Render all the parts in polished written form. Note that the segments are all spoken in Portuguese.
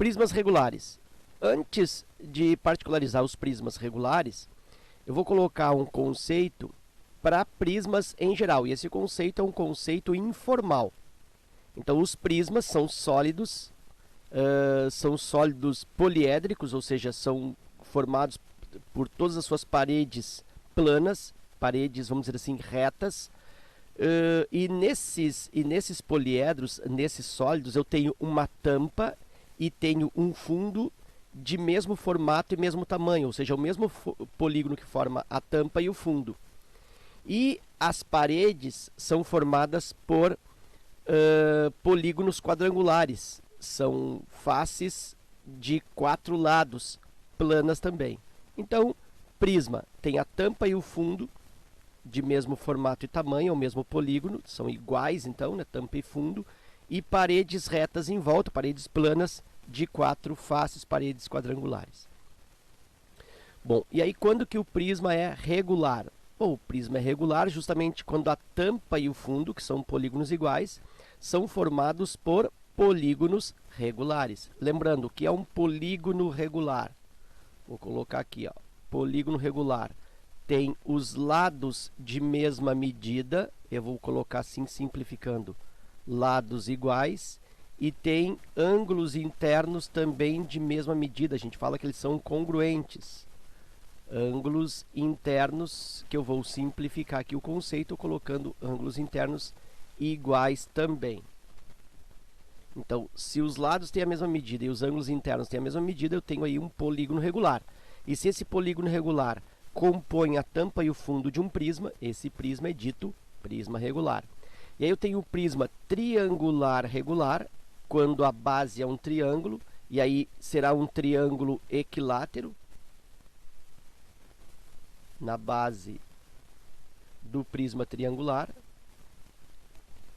Prismas regulares. Antes de particularizar os prismas regulares, eu vou colocar um conceito para prismas em geral. E esse conceito é um conceito informal. Então, os prismas são sólidos poliédricos, ou seja, são formados por todas as suas paredes planas, paredes, vamos dizer assim, retas. E nesses poliedros, nesses sólidos, eu tenho uma tampa e tenho um fundo de mesmo formato e mesmo tamanho, ou seja, o mesmo polígono que forma a tampa e o fundo. E as paredes são formadas por polígonos quadrangulares, são faces de 4 lados, planas também. Então, prisma tem a tampa e o fundo de mesmo formato e tamanho, o mesmo polígono, são iguais então, né, tampa e fundo, e paredes retas em volta, paredes planas de 4 faces, paredes quadrangulares. Bom, e aí quando que o prisma é regular? Bom, o prisma é regular justamente quando a tampa e o fundo, que são polígonos iguais, são formados por polígonos regulares. Lembrando, o que é um polígono regular? Vou colocar aqui, ó, polígono regular. Tem os lados de mesma medida, eu vou colocar assim simplificando, lados iguais, e tem ângulos internos também de mesma medida, a gente fala que eles são congruentes. Ângulos internos, que eu vou simplificar aqui o conceito, colocando ângulos internos iguais também. Então, se os lados têm a mesma medida e os ângulos internos têm a mesma medida, eu tenho aí um polígono regular. E se esse polígono regular compõe a tampa e o fundo de um prisma, esse prisma é dito prisma regular. E aí eu tenho o prisma triangular regular, quando a base é um triângulo, e aí será um triângulo equilátero na base do prisma triangular.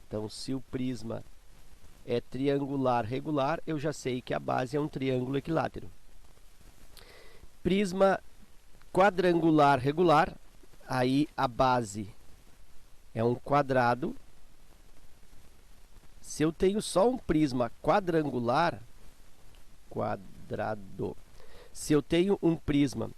Então, se o prisma é triangular regular, eu já sei que a base é um triângulo equilátero. Prisma quadrangular regular, aí a base é um quadrado. Se eu tenho só um prisma quadrangular, se eu tenho um prisma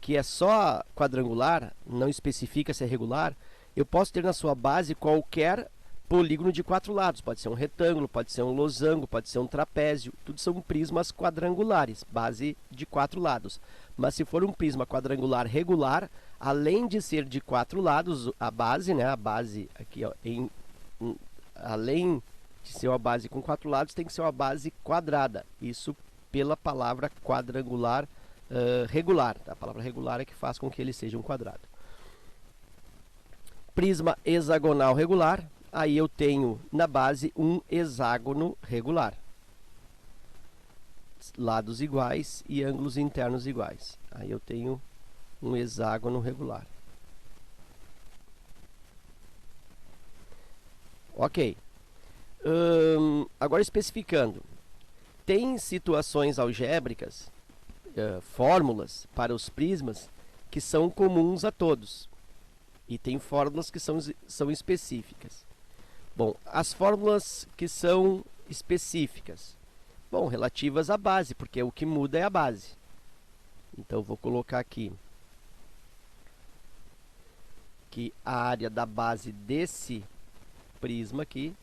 que é só quadrangular, não especifica se é regular, eu posso ter na sua base qualquer polígono de 4 lados. Pode ser um retângulo, pode ser um losango, pode ser um trapézio. Tudo são prismas quadrangulares, base de 4 lados. Mas se for um prisma quadrangular regular, além de ser de 4 lados, a base, né, a base aqui, ó, além de ser uma base com 4 lados, tem que ser uma base quadrada. Isso pela palavra quadrangular regular. A palavra regular é que faz com que ele seja um quadrado. Prisma hexagonal regular, aí eu tenho na base um hexágono regular. Lados iguais e ângulos internos iguais. Aí eu tenho um hexágono regular. Ok. Agora especificando. Tem situações algébricas, fórmulas para os prismas que são comuns a todos. E tem fórmulas que são específicas. Bom, as fórmulas que são específicas, bom, relativas à base, porque o que muda é a base. Então, eu vou colocar aqui que a área da base desse prisma aqui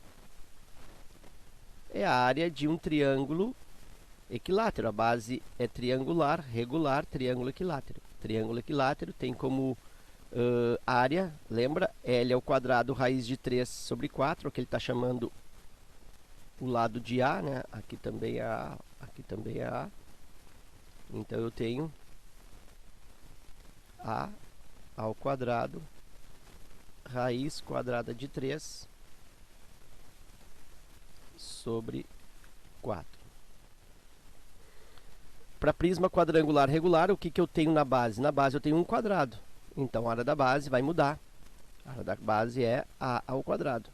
é a área de um triângulo equilátero. A base é triangular, regular, triângulo equilátero. Triângulo equilátero tem como área, lembra? L ao quadrado, raiz de 3 sobre 4, que ele está chamando o lado de A, né? Aqui também é A, aqui também é A. Então, eu tenho A ao quadrado, raiz quadrada de 3 sobre 4. Para prisma quadrangular regular, o que eu tenho na base? Na base eu tenho um quadrado. Então, a área da base vai mudar. A área da base é A ao quadrado.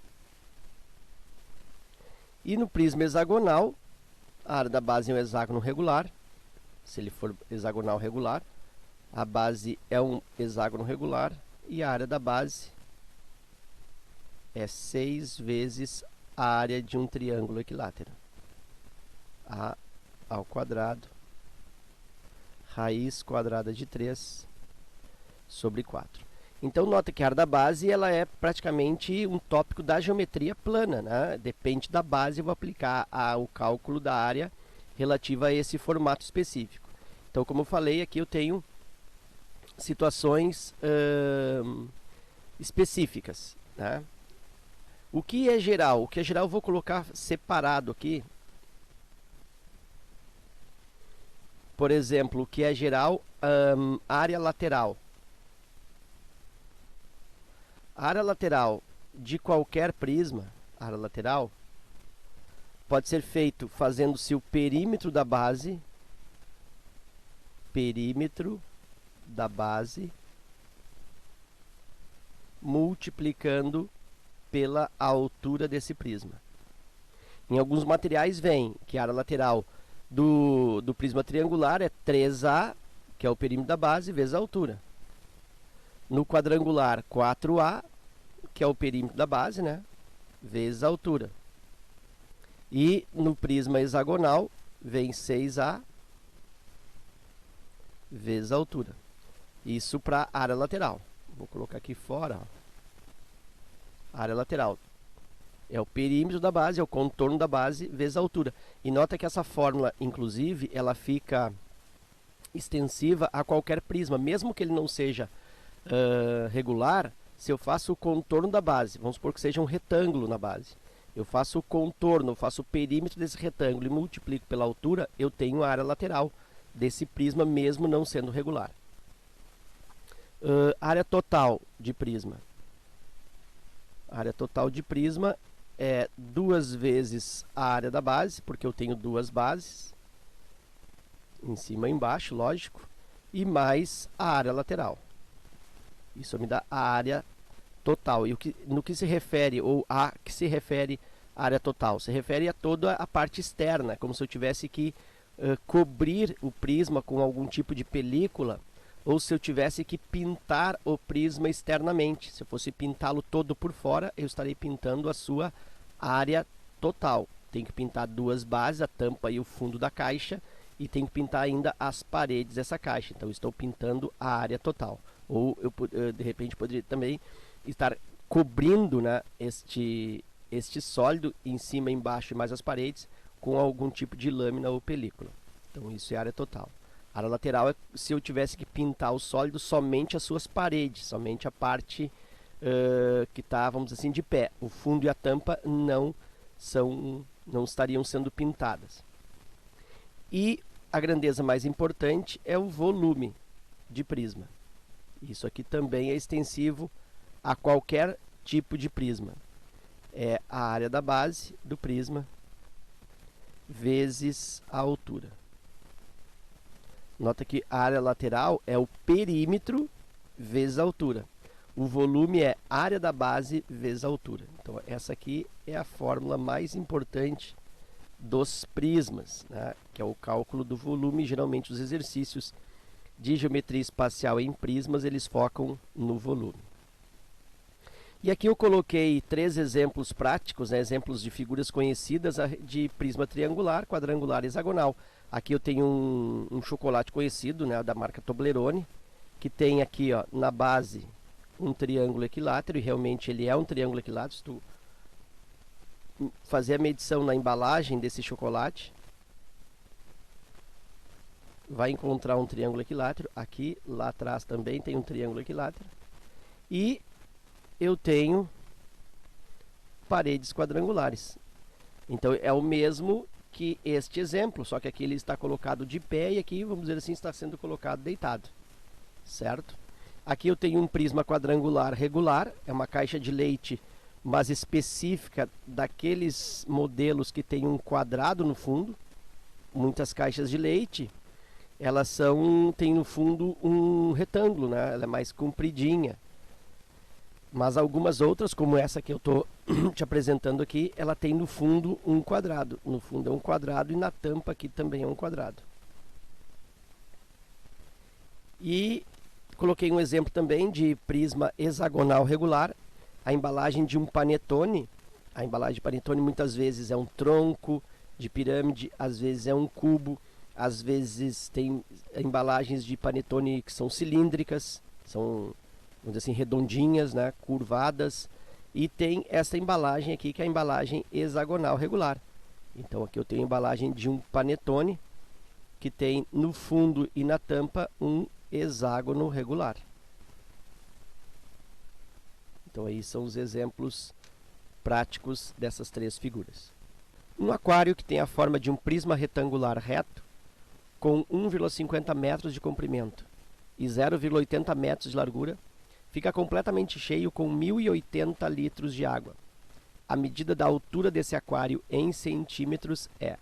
E no prisma hexagonal, a área da base é um hexágono regular. Se ele for hexagonal regular, a base é um hexágono regular. E a área da base é 6 vezes a área de um triângulo equilátero. A ao quadrado raiz quadrada de 3 sobre 4. Então, nota que a área da base ela é praticamente um tópico da geometria plana, né? Depende da base, eu vou aplicar o cálculo da área relativa a esse formato específico. Então, como eu falei, aqui eu tenho situações específicas, né? O que é geral? O que é geral eu vou colocar separado aqui. Por exemplo, o que é geral, área lateral. A área lateral de qualquer prisma, área lateral, pode ser feito fazendo-se o perímetro da base, multiplicando pela altura desse prisma. Em alguns materiais vem que a área lateral do prisma triangular é 3A, que é o perímetro da base, vezes a altura. No quadrangular, 4A, que é o perímetro da base, né, vezes a altura. E no prisma hexagonal, vem 6A vezes a altura. Isso para a área lateral. Vou colocar aqui fora. Ó. Área lateral. É o perímetro da base, é o contorno da base vezes a altura. E nota que essa fórmula, inclusive, ela fica extensiva a qualquer prisma. Mesmo que ele não seja regular, se eu faço o contorno da base, vamos supor que seja um retângulo na base. Eu faço o contorno, eu faço o perímetro desse retângulo e multiplico pela altura, eu tenho a área lateral desse prisma, mesmo não sendo regular. Área total de prisma. A área total de prisma é 2 vezes a área da base, porque eu tenho duas bases, em cima e embaixo, lógico, e mais a área lateral. Isso me dá a área total. E no que se refere, ou a que se refere a área total? Se refere a toda a parte externa, como se eu tivesse que cobrir o prisma com algum tipo de película, ou se eu tivesse que pintar o prisma externamente. Se eu fosse pintá-lo todo por fora, eu estarei pintando a sua área total. Tenho que pintar duas bases, a tampa e o fundo da caixa, e tenho que pintar ainda as paredes dessa caixa. Então, estou pintando a área total. Ou eu, de repente, poderia também estar cobrindo, né, este sólido em cima, embaixo e mais as paredes com algum tipo de lâmina ou película. Então, isso é área total. A área lateral é se eu tivesse que pintar o sólido somente as suas paredes, somente a parte que está, vamos dizer assim, de pé. O fundo e a tampa não estariam sendo pintadas. E a grandeza mais importante é o volume de prisma. Isso aqui também é extensivo a qualquer tipo de prisma. É a área da base do prisma vezes a altura. Nota que a área lateral é o perímetro vezes a altura. O volume é área da base vezes a altura. Então, essa aqui é a fórmula mais importante dos prismas, né? Que é o cálculo do volume. Geralmente, os exercícios de geometria espacial em prismas, eles focam no volume. E aqui eu coloquei 3 exemplos práticos, né, exemplos de figuras conhecidas de prisma triangular, quadrangular e hexagonal. Aqui eu tenho um chocolate conhecido, né, da marca Toblerone, que tem aqui, ó, na base um triângulo equilátero, e realmente ele é um triângulo equilátero. Se tu fazer a medição na embalagem desse chocolate, vai encontrar um triângulo equilátero. Aqui, lá atrás também tem um triângulo equilátero. E eu tenho paredes quadrangulares. Então, é o mesmo que este exemplo, só que aqui ele está colocado de pé e aqui, vamos dizer assim, está sendo colocado deitado. Certo? Aqui eu tenho um prisma quadrangular regular, é uma caixa de leite, mas específica daqueles modelos que tem um quadrado no fundo. Muitas caixas de leite, elas têm no fundo um retângulo, né? Ela é mais compridinha. Mas algumas outras, como essa que eu estou te apresentando aqui, ela tem no fundo um quadrado. No fundo é um quadrado e na tampa aqui também é um quadrado. E coloquei um exemplo também de prisma hexagonal regular. A embalagem de um panetone, a embalagem de panetone muitas vezes é um tronco, de pirâmide, às vezes é um cubo, às vezes tem embalagens de panetone que são cilíndricas, são, vamos dizer assim, redondinhas, né, curvadas, e tem essa embalagem aqui que é a embalagem hexagonal regular. Então aqui eu tenho a embalagem de um panetone que tem no fundo e na tampa um hexágono regular. Então aí são os exemplos práticos dessas três figuras. Um aquário que tem a forma de um prisma retangular reto com 1,50 metros de comprimento e 0,80 metros de largura, fica completamente cheio com 1.080 litros de água. A medida da altura desse aquário em centímetros é...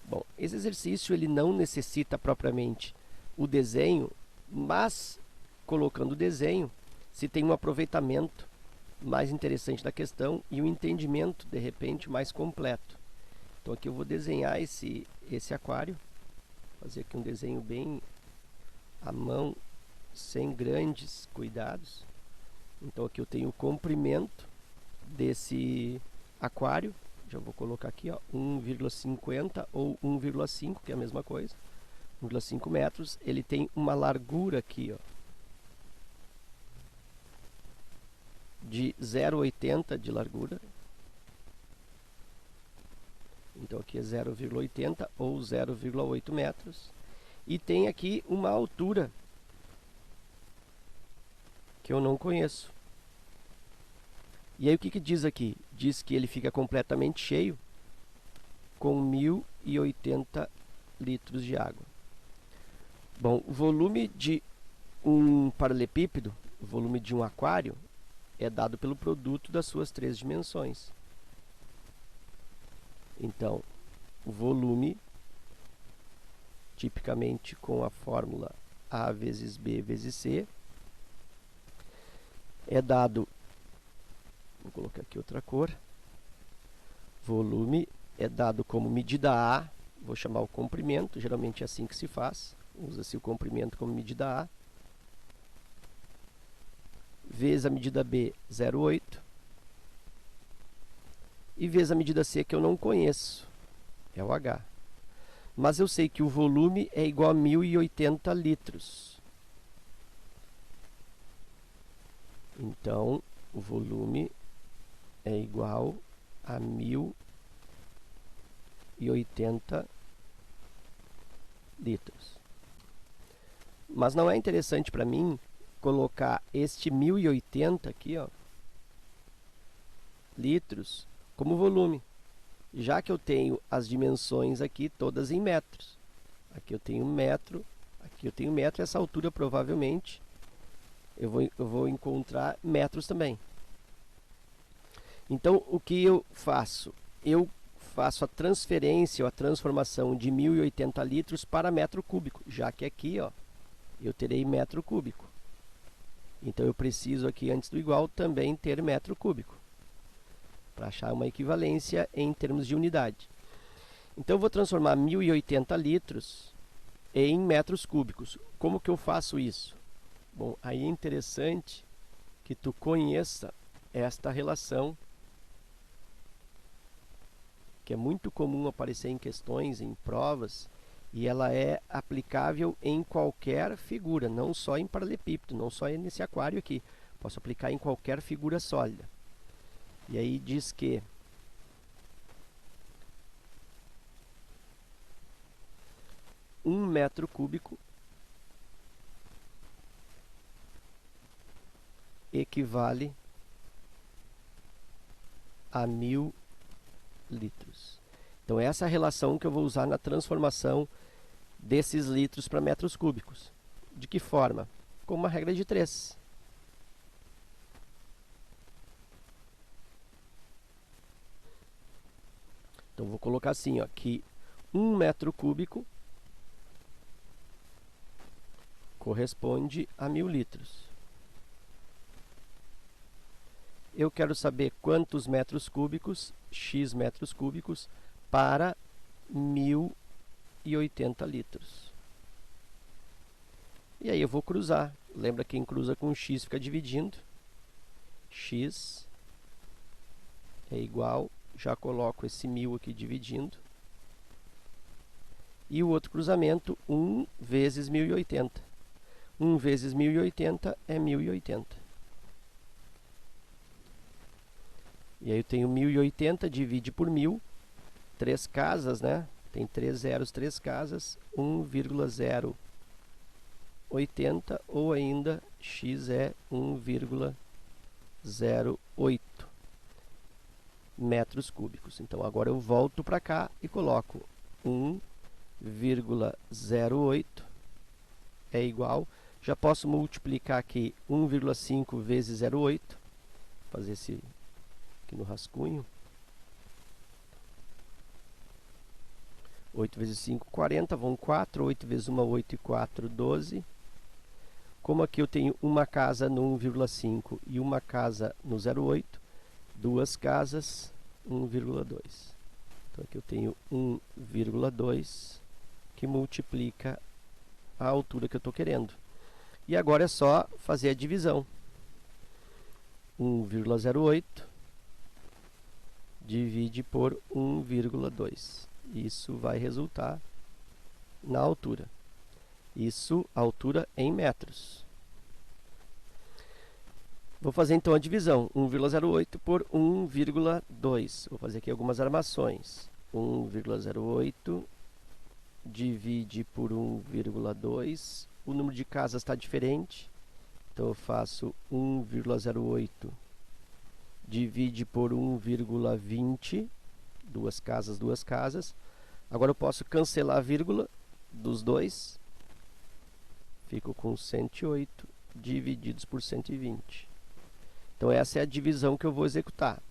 Bom, esse exercício ele não necessita propriamente o desenho, mas colocando o desenho, se tem um aproveitamento mais interessante da questão e um entendimento, de repente, mais completo. Então aqui eu vou desenhar esse aquário, fazer aqui um desenho bem à mão, sem grandes cuidados. Então aqui eu tenho o comprimento desse aquário, já vou colocar aqui, ó, 1,50 ou 1,5, que é a mesma coisa, 1,5 metros. Ele tem uma largura aqui, ó, de 0,80 de largura. Então aqui é 0,80 ou 0,8 metros. E tem aqui uma altura que eu não conheço. E aí o que diz aqui? Diz que ele fica completamente cheio com 1.080 litros de água. Bom, o volume de um paralelepípedo, o volume de um aquário, é dado pelo produto das suas três dimensões. Então, o volume, tipicamente com a fórmula A vezes B vezes C, é dado, vou colocar aqui outra cor, volume é dado como medida A, vou chamar o comprimento, geralmente é assim que se faz, usa-se o comprimento como medida A, vezes a medida B, 0,8, e vezes a medida C, que eu não conheço, é o H. Mas eu sei que o volume é igual a 1.080 litros. Então, o volume é igual a 1.080 litros. Mas não é interessante para mim colocar este 1.080 aqui, ó, litros, como volume, já que eu tenho as dimensões aqui todas em metros. Aqui eu tenho metro, aqui eu tenho metro, e essa altura provavelmente eu vou encontrar metros também. Então, o que eu faço? Eu faço a transferência ou a transformação de 1.080 litros para metro cúbico, já que aqui, ó, eu terei metro cúbico. Então, eu preciso aqui, antes do igual, também ter metro cúbico, para achar uma equivalência em termos de unidade. Então, eu vou transformar 1.080 litros em metros cúbicos. Como que eu faço isso? Bom, aí é interessante que tu conheça esta relação, que é muito comum aparecer em questões, em provas, e ela é aplicável em qualquer figura, não só em paralelepípedo, não só nesse aquário aqui. Posso aplicar em qualquer figura sólida. E aí diz que um metro cúbico equivale a 1.000 litros. Então, essa é a relação que eu vou usar na transformação desses litros para metros cúbicos. De que forma? Com uma regra de 3. Então, vou colocar assim, ó, que 1 metro cúbico corresponde a 1.000 litros. Eu quero saber quantos metros cúbicos, x metros cúbicos, para 1.080 litros. E aí eu vou cruzar. Lembra que quem cruza com x fica dividindo. X é igual, já coloco esse 1.000 aqui dividindo, E o outro cruzamento, 1 vezes 1080. 1 vezes 1080 é 1080. E aí eu tenho 1080, divide por 1000, 3 casas, né? Tem 3 zeros, 3 casas, 1,080, ou ainda x é 1,08 metros cúbicos. Então agora eu volto para cá e coloco 1,08 é igual, já posso multiplicar aqui 1,5 vezes 0,8, fazer esse aqui no rascunho. 8 vezes 5, 40, vão 4, 8 vezes 1, 8 e 4, 12. Como aqui eu tenho uma casa no 1,5 e uma casa no 0,8, duas casas, 1,2. Então aqui eu tenho 1,2 que multiplica a altura que eu estou querendo. E agora é só fazer a divisão. 1,08 divide por 1,2. Isso vai resultar na altura. Isso, altura em metros. Vou fazer então a divisão. 1,08 por 1,2. Vou fazer aqui algumas armações. 1,08 divide por 1,2. O número de casas está diferente. Então eu faço 1,08 divide por 1,20. Duas casas, duas casas. Agora eu posso cancelar a vírgula dos dois. Fico com 108 divididos por 120. Então essa é a divisão que eu vou executar.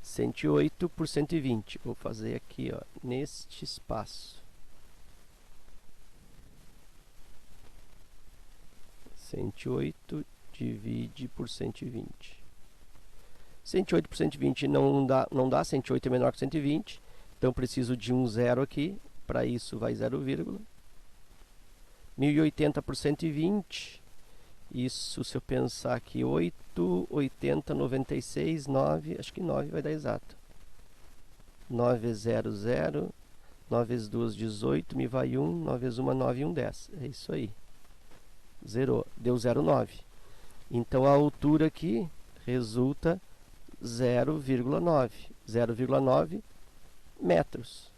108 por 120. Vou fazer aqui, ó, neste espaço. 108 divide por 120. 108 por 120 não dá, 108 é menor que 120. Então preciso de um zero aqui. Para isso vai 0, 1080 por 120. Isso, se eu pensar aqui, 8, 80, 96, 9. Acho que 9 vai dar exato. 9 é 0, 0. 9 vezes 2, 18. Me vai 1. 9 vezes 1, 9 e 1, 10. É isso aí. Zerou. Deu 0,9. Então a altura aqui resulta 0,9. 0,9 metros.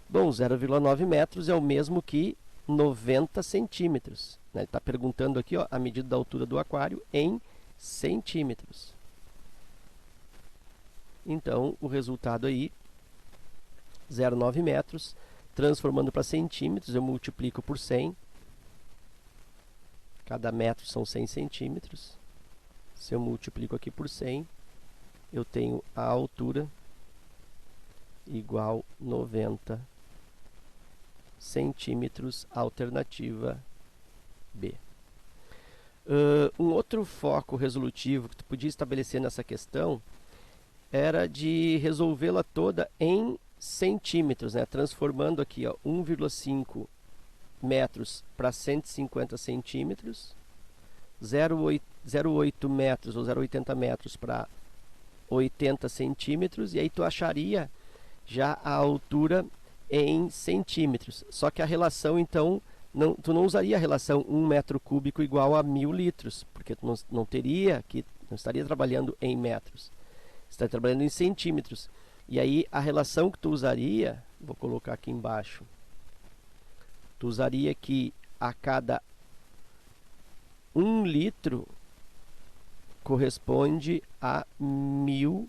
Bom, 0,9 metros é o mesmo que 90 centímetros. Né? Ele está perguntando aqui, ó, a medida da altura do aquário em centímetros. Então, o resultado aí, 0,9 metros. Transformando para centímetros, eu multiplico por 100. Cada metro são 100 centímetros. Se eu multiplico aqui por 100, eu tenho a altura igual 90 centímetros, alternativa B. Um outro foco resolutivo que tu podia estabelecer nessa questão era de resolvê-la toda em centímetros, né? Transformando aqui, ó, 1,5 metros para 150 centímetros, 0,8 metros ou 0,80 metros para 80 centímetros, e aí tu acharia já a altura em centímetros. Só que a relação, então, tu não usaria a relação 1 metro cúbico igual a 1000 litros, porque tu não estaria trabalhando em metros, estaria trabalhando em centímetros. E aí a relação que tu usaria, vou colocar aqui embaixo, tu usaria que a cada 1 litro corresponde a 1000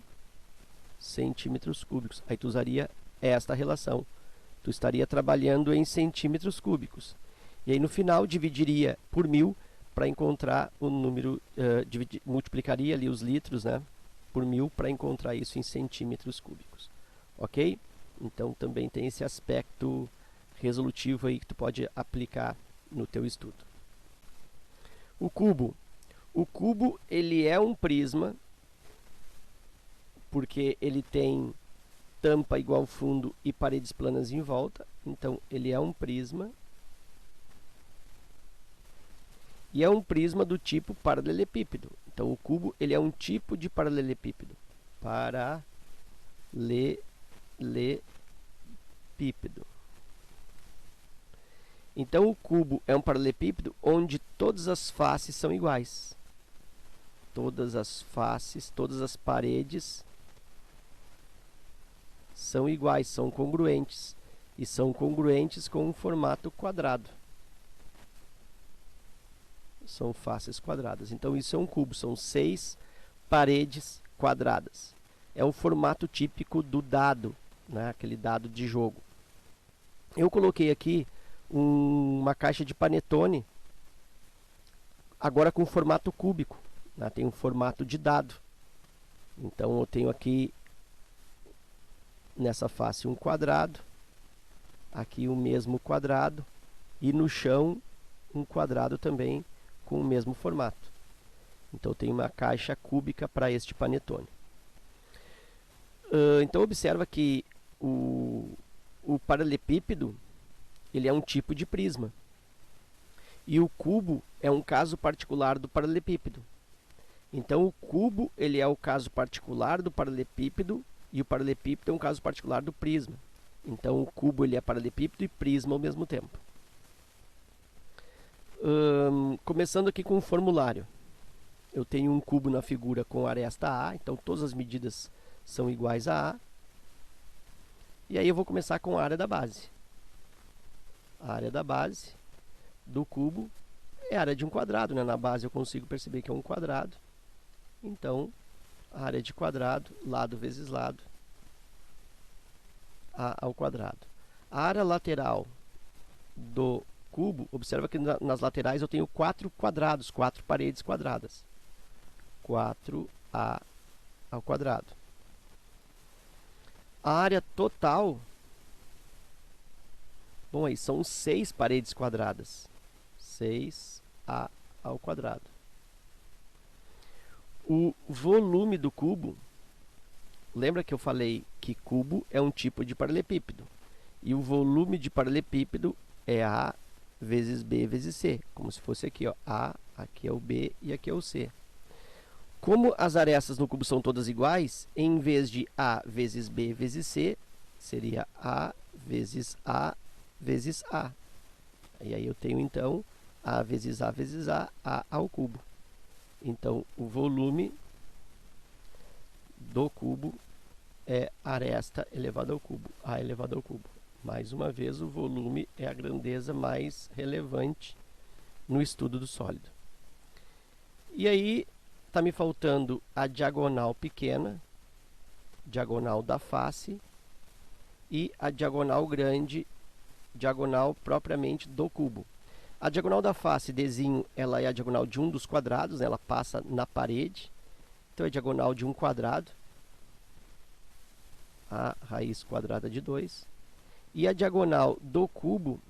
centímetros cúbicos. Aí tu usaria esta relação. Tu estaria trabalhando em centímetros cúbicos. E aí no final dividiria por 1000 para encontrar o número, multiplicaria ali os litros, né, por 1000 para encontrar isso em centímetros cúbicos. Ok? Então também tem esse aspecto resolutivo aí que tu pode aplicar no teu estudo. O cubo. O cubo, ele é um prisma, porque ele tem tampa igual fundo e paredes planas em volta. Então, ele é um prisma. E é um prisma do tipo paralelepípedo. Então, o cubo, ele é um tipo de paralelepípedo. Paralelepípedo. Então, o cubo é um paralelepípedo onde todas as faces são iguais. Todas as faces, todas as paredes são iguais, são congruentes. E são congruentes com um formato quadrado. São faces quadradas. Então, isso é um cubo. São 6 paredes quadradas. É um formato típico do dado, né? Aquele dado de jogo. Eu coloquei aqui uma caixa de panetone, agora com formato cúbico, né? Tem um formato de dado. Então eu tenho aqui nessa face um quadrado, aqui o mesmo quadrado e no chão um quadrado também com o mesmo formato. Então eu tenho uma caixa cúbica para este panetone. Então observa que o paralelepípedo ele é um tipo de prisma. E o cubo é um caso particular do paralelepípedo. Então o cubo ele é o caso particular do paralelepípedo e o paralelepípedo é um caso particular do prisma. Então o cubo ele é paralelepípedo e prisma ao mesmo tempo. Começando aqui com o formulário. Eu tenho um cubo na figura com aresta A, então todas as medidas são iguais a A. E aí eu vou começar com a área da base. A área da base do cubo é a área de um quadrado, né? Na base eu consigo perceber que é um quadrado. Então, a área de quadrado, lado vezes lado, A ao quadrado. A área lateral do cubo, observa que nas laterais eu tenho 4 quadrados, 4 paredes quadradas. 4A ao quadrado. A área total, bom, aí são 6 paredes quadradas. 6A ao quadrado. O volume do cubo, lembra que eu falei que cubo é um tipo de paralelepípedo. E o volume de paralelepípedo é A vezes B vezes C. Como se fosse aqui, ó, A, aqui é o B e aqui é o C. Como as arestas no cubo são todas iguais, em vez de A vezes B vezes C, seria A vezes A vezes A. E aí eu tenho, então, A vezes A vezes A ao cubo. Então, o volume do cubo é aresta elevado ao cubo, A elevado ao cubo. Mais uma vez, o volume é a grandeza mais relevante no estudo do sólido. E aí, está me faltando a diagonal pequena, diagonal da face, e a diagonal grande, diagonal propriamente do cubo. A diagonal da face, Dzinho, ela é a diagonal de um dos quadrados, né? Ela passa na parede. Então, é a diagonal de um quadrado. A raiz quadrada de 2. E a diagonal do cubo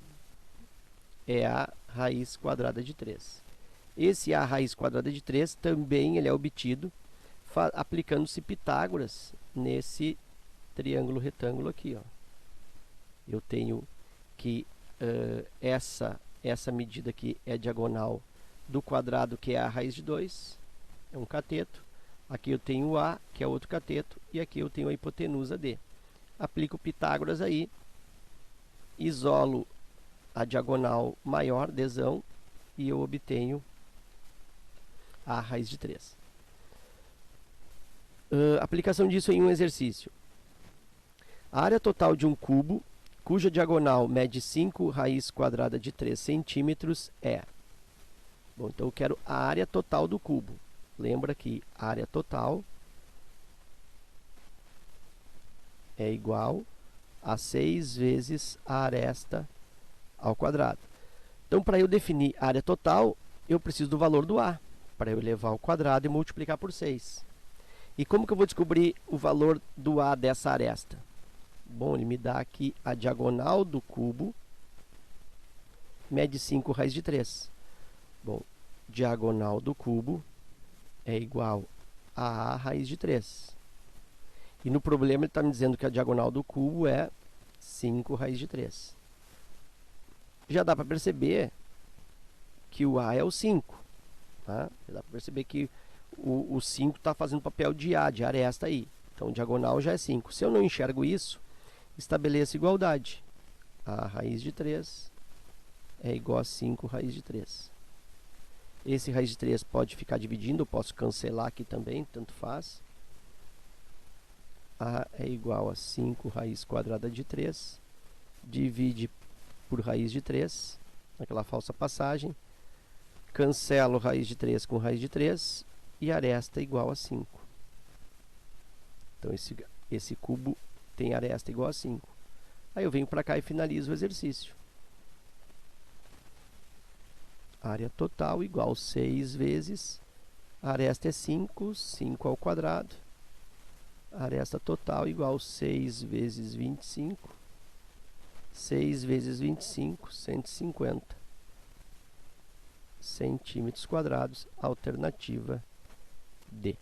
é a raiz quadrada de 3. Esse A raiz quadrada de 3 também ele é obtido aplicando-se Pitágoras nesse triângulo retângulo aqui. Ó. Eu tenho que essa medida aqui é a diagonal do quadrado, que é a raiz de 2, é um cateto. Aqui eu tenho o A, que é outro cateto, e aqui eu tenho a hipotenusa D. Aplico Pitágoras aí, isolo a diagonal maior, Dzão, e eu obtenho a raiz de 3. Aplicação disso em um exercício. A área total de um cubo, cuja diagonal mede 5 raiz quadrada de 3 centímetros, é... Bom, então eu quero a área total do cubo. Lembra que a área total é igual a 6 vezes a aresta ao quadrado. Então, para eu definir a área total, eu preciso do valor do A, para eu elevar ao quadrado e multiplicar por 6. E como que eu vou descobrir o valor do A dessa aresta? Bom, ele me dá aqui a diagonal do cubo, mede 5 raiz de 3. Bom, diagonal do cubo é igual a A raiz de 3. E no problema ele está me dizendo que a diagonal do cubo é 5 raiz de 3. Já dá para perceber que o A é o 5. Tá? Já dá para perceber que o 5 está fazendo papel de A, de aresta aí. Então, diagonal já é 5. Se eu não enxergo isso, estabeleço igualdade. A raiz de 3 é igual a 5 raiz de 3. Esse raiz de 3 pode ficar dividindo, eu posso cancelar aqui também, tanto faz. A é igual a 5 raiz quadrada de 3. Divide por raiz de 3, aquela falsa passagem. Cancelo raiz de 3 com raiz de 3 e aresta igual a 5. Então, esse cubo tem aresta igual a 5. Aí eu venho para cá e finalizo o exercício. Área total igual a 6 vezes, a aresta é 5, 5 ao quadrado. A aresta total igual a 6 vezes 25. 6 vezes 25, 150 centímetros quadrados, alternativa D.